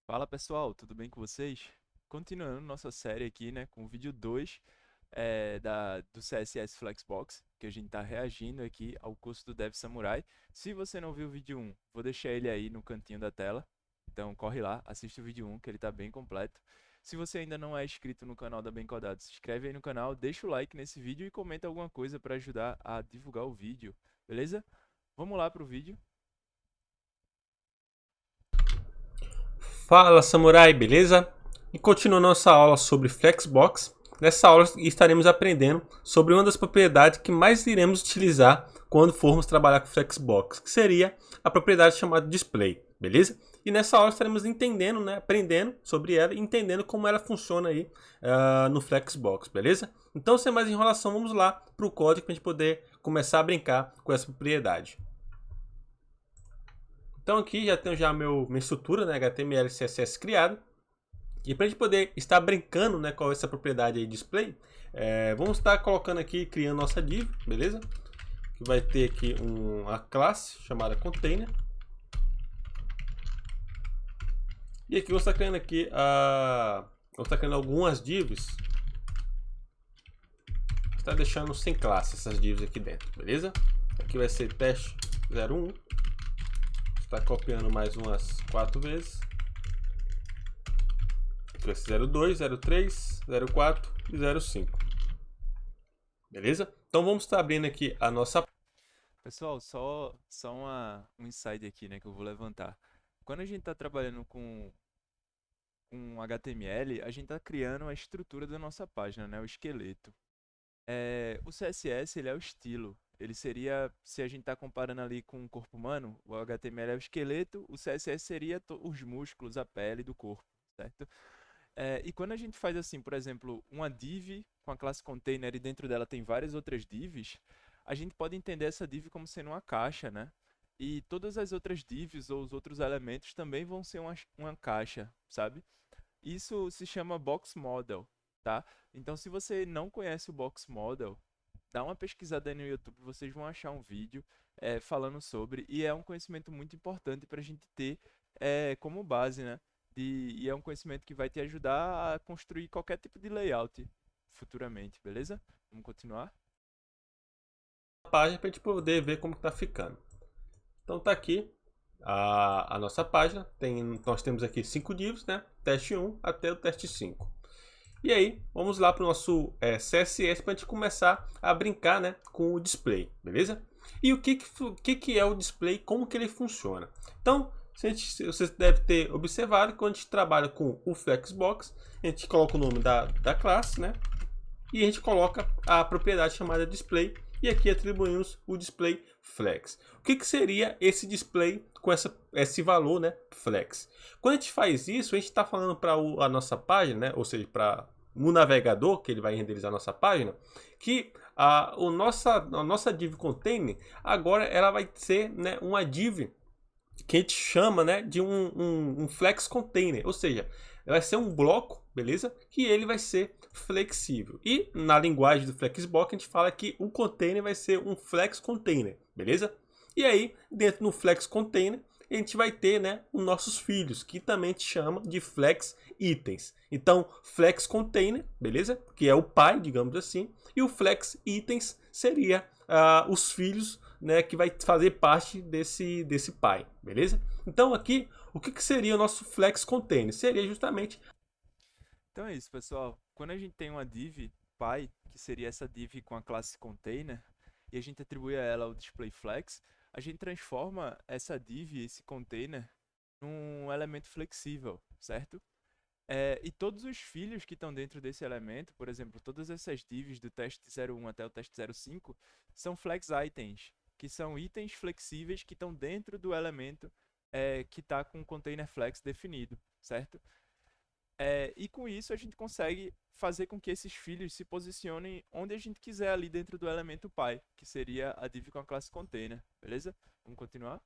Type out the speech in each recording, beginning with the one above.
Fala pessoal, tudo bem com vocês? Continuando nossa série aqui, né, com o vídeo 2 do CSS Flexbox, que a gente está reagindo aqui ao curso do Dev Samurai. Se você não viu o vídeo um, vou deixar ele aí no cantinho da tela. Então corre lá, assiste o vídeo um, que ele está bem completo. Se você ainda não é inscrito no canal da Bem Codado, se inscreve aí no canal, deixa o like nesse vídeo e comenta alguma coisa para ajudar a divulgar o vídeo, beleza? Vamos lá para o vídeo. Fala Samurai, beleza? E continuando nossa aula sobre Flexbox, nessa aula estaremos aprendendo sobre uma das propriedades que mais iremos utilizar quando formos trabalhar com Flexbox, que seria a propriedade chamada Display, beleza? E nessa aula estaremos entendendo, né, aprendendo sobre ela e entendendo como ela funciona aí no Flexbox, beleza? Então, sem mais enrolação, vamos lá para o código para a gente poder começar a brincar com essa propriedade. Então aqui já tenho minha estrutura, né, HTML e CSS criado. E para a gente poder estar brincando, né, com essa propriedade aí display, vamos estar colocando aqui, criando nossa div, beleza? Que vai ter aqui uma classe chamada container. E aqui eu vou estar criando vou estar criando algumas divs. Está deixando sem classe essas divs aqui dentro, beleza? Aqui vai ser teste 01. Está copiando mais umas 4 vezes. Aqui vai ser 02, 03, 04 e 05. Beleza? Então vamos estar abrindo aqui a nossa. Pessoal, só um insight aqui, né, que eu vou levantar. Quando a gente está trabalhando com HTML, a gente está criando a estrutura da nossa página, né, o esqueleto. O CSS, ele é o estilo. Ele seria, se a gente está comparando ali com o corpo humano, o HTML é o esqueleto, o CSS seria os músculos, a pele do corpo, certo? E quando a gente faz assim, por exemplo, uma div com a classe container e dentro dela tem várias outras divs, a gente pode entender essa div como sendo uma caixa, né? E todas as outras divs ou os outros elementos também vão ser uma caixa, sabe? Isso se chama Box Model, tá? Então, se você não conhece o Box Model, dá uma pesquisada aí no YouTube, vocês vão achar um vídeo falando sobre, e é um conhecimento muito importante para a gente ter como base, né? E é um conhecimento que vai te ajudar a construir qualquer tipo de layout futuramente, beleza? Vamos continuar? Página para a gente poder ver como está ficando. Então tá aqui a nossa página. Nós temos aqui 5 divs, né? Teste 1 até o teste 5. E aí, vamos lá para o nosso CSS para a gente começar a brincar, né, com o display, beleza? E o que é o display, como que ele funciona? Então, você deve ter observado que quando a gente trabalha com o Flexbox, a gente coloca o nome da classe, né? E a gente coloca a propriedade chamada display e aqui atribuímos o display flex. O que seria esse display com esse valor, né, flex? Quando a gente faz isso, a gente está falando para a nossa página, né, ou seja, para o navegador, que ele vai renderizar a nossa página, que a nossa div container agora ela vai ser, né, uma div que a gente chama, né, de um flex container, ou seja, vai ser um bloco, beleza? Que ele vai ser flexível. E na linguagem do Flexbox a gente fala que o container vai ser um flex container, beleza? E aí, dentro do flex container, a gente vai ter, né, os nossos filhos, que também te chama de flex itens. Então, flex container, beleza? Que é o pai, digamos assim, e o flex itens seria os filhos, né, que vai fazer parte desse pai, beleza? Então aqui, o que seria o nosso flex container? Seria justamente. Então é isso, pessoal. Quando a gente tem uma div pai, que seria essa div com a classe container, e a gente atribui a ela o display flex, a gente transforma essa div, esse container, num elemento flexível, certo? E todos os filhos que estão dentro desse elemento, por exemplo, todas essas divs do teste 01 até o teste 05, são flex items, que são itens flexíveis que estão dentro do elemento que está com o container flex definido, certo? E com isso a gente consegue fazer com que esses filhos se posicionem onde a gente quiser ali dentro do elemento pai, que seria a div com a classe container, beleza? Vamos continuar?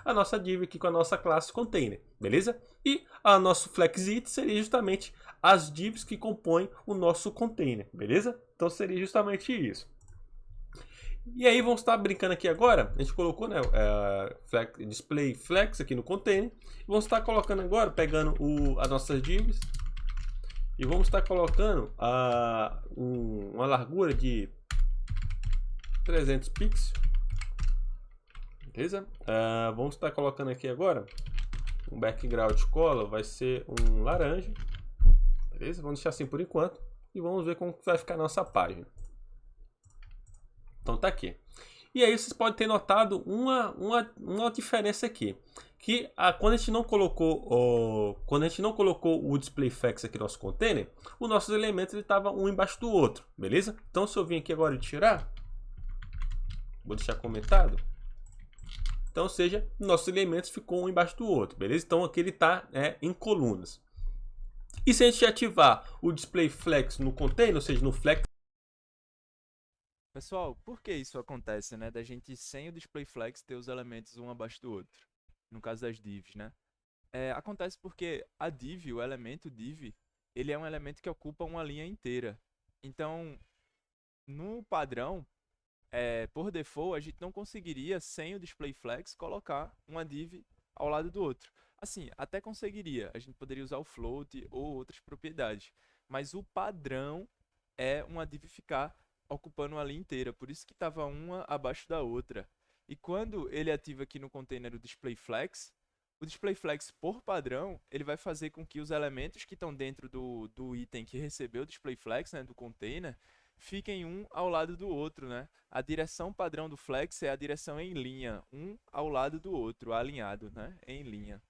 A nossa div aqui com a nossa classe container, beleza? E a nosso flexit seria justamente as divs que compõem o nosso container, beleza? Então seria justamente isso. E aí vamos estar brincando aqui agora. A gente colocou, né, display flex aqui no container. Vamos estar colocando agora, pegando as nossas divs. E vamos estar colocando uma largura de 300 pixels. Beleza? Vamos estar colocando aqui agora um background color, vai ser um laranja. Beleza? Vamos deixar assim por enquanto. E vamos ver como vai ficar a nossa página. Então tá aqui. E aí vocês podem ter notado uma diferença aqui. Que quando a gente não colocou o display flex aqui no nosso container, os nossos elementos estavam um embaixo do outro, beleza? Então se eu vir aqui agora e tirar, vou deixar comentado. Então, ou seja, nossos elementos ficou um embaixo do outro, beleza? Então aqui ele está em colunas. E se a gente ativar o display flex no container, ou seja, no flex. Pessoal, por que isso acontece, né? Da gente sem o display flex ter os elementos um abaixo do outro. No caso das divs, né? Acontece porque a div, o elemento div, ele é um elemento que ocupa uma linha inteira. Então, no padrão, por default, a gente não conseguiria, sem o display flex, colocar uma div ao lado do outro. Assim, até conseguiria. A gente poderia usar o float ou outras propriedades. Mas o padrão é uma div ficar ocupando a linha inteira. Por isso que estava uma abaixo da outra. E quando ele ativa aqui no container o display flex, por padrão, ele vai fazer com que os elementos que estão dentro do item que recebeu o display flex, né, do container, fiquem um ao lado do outro, né? A direção padrão do flex é a direção em linha, um ao lado do outro, alinhado, né, em linha.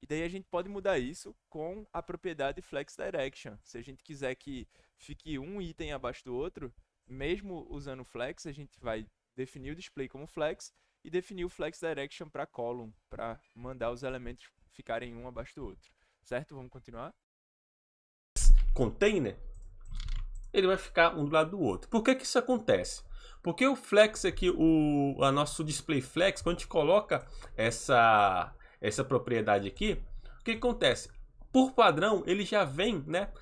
E daí a gente pode mudar isso com a propriedade flex direction. Se a gente quiser que fique um item abaixo do outro, mesmo usando flex, a gente vai definir o display como flex e definir o flex direction para column, para mandar os elementos ficarem um abaixo do outro. Certo? Vamos continuar? Container, ele vai ficar um do lado do outro. Por que isso acontece? Porque o flex aqui, o nosso display flex, quando a gente coloca essa propriedade aqui, o que acontece? Por padrão, ele já vem, né,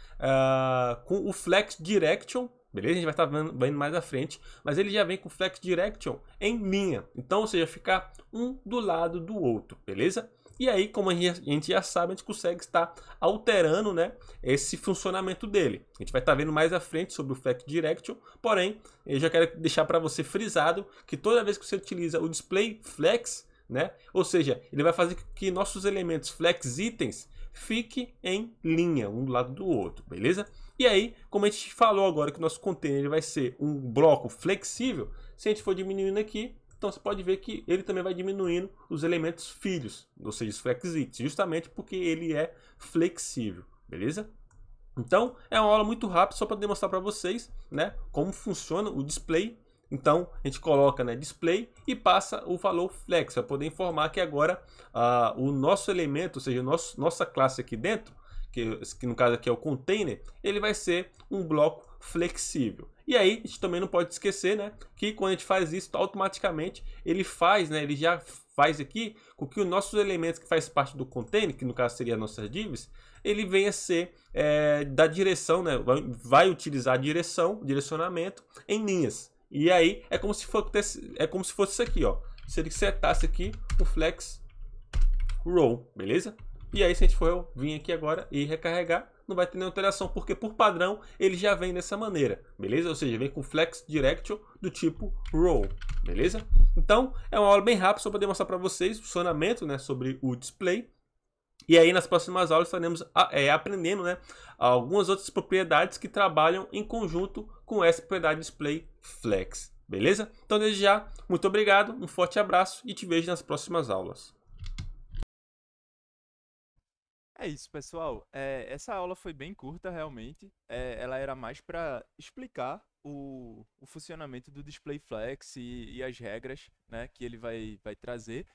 com o flex direction, beleza? A gente vai estar vendo mais à frente, mas ele já vem com o flex direction em linha. Então, ou seja, ficar um do lado do outro, beleza? E aí, como a gente já sabe, a gente consegue estar alterando, né, esse funcionamento dele. A gente vai estar vendo mais à frente sobre o Flex Direction, porém, eu já quero deixar para você frisado que toda vez que você utiliza o Display Flex, né, ou seja, ele vai fazer com que nossos elementos Flex Itens fiquem em linha, um do lado do outro, beleza? E aí, como a gente falou agora que o nosso container vai ser um bloco flexível, se a gente for diminuindo aqui, então você pode ver que ele também vai diminuindo os elementos filhos, ou seja, os flexits, justamente porque ele é flexível, beleza? Então é uma aula muito rápida só para demonstrar para vocês, né, como funciona o display. Então a gente coloca, né, display e passa o valor flex para poder informar que agora o nosso elemento, ou seja, nossa classe aqui dentro, que no caso aqui é o container, ele vai ser um bloco flexível. E aí a gente também não pode esquecer, né, que quando a gente faz isso, automaticamente ele faz, né, ele já faz aqui com que os nossos elementos que faz parte do container, que no caso seria as nossas divs, ele venha a ser da direção, né, vai utilizar a direcionamento em linhas. E aí é como se fosse isso aqui, ó. Se ele setasse aqui o flex row, beleza? E aí se a gente for vir aqui agora e recarregar, não vai ter nenhuma alteração, porque por padrão ele já vem dessa maneira, beleza? Ou seja, vem com flex direction do tipo row, beleza? Então é uma aula bem rápida só para demonstrar para vocês o funcionamento, né, sobre o display. E aí nas próximas aulas estaremos aprendendo, né, algumas outras propriedades que trabalham em conjunto com essa propriedade display flex, beleza? Então desde já, muito obrigado, um forte abraço e te vejo nas próximas aulas. É isso, pessoal. Essa aula foi bem curta, realmente. Ela era mais para explicar o funcionamento do display flex e as regras, né, que ele vai trazer.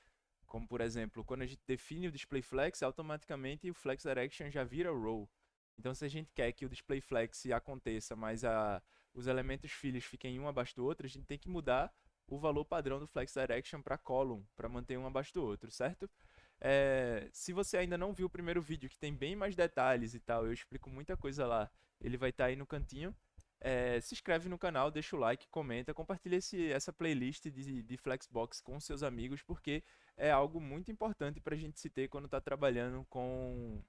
Como, por exemplo, quando a gente define o display flex, automaticamente o flex direction já vira row. Então, se a gente quer que o display flex aconteça, mas os elementos filhos fiquem um abaixo do outro, a gente tem que mudar o valor padrão do flex direction para column, para manter um abaixo do outro, certo? Se você ainda não viu o primeiro vídeo, que tem bem mais detalhes e tal, eu explico muita coisa lá, ele vai estar aí no cantinho. Se inscreve no canal, deixa o like, comenta, compartilha essa playlist de Flexbox com seus amigos, porque é algo muito importante para a gente se ter quando está trabalhando com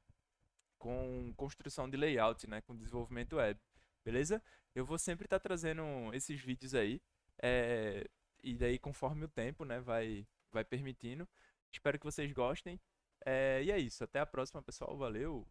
construção de layout, né, com desenvolvimento web, beleza? Eu vou sempre estar trazendo esses vídeos aí, é, e daí conforme o tempo, né, vai permitindo. Espero que vocês gostem. E é isso, até a próxima, pessoal. Valeu!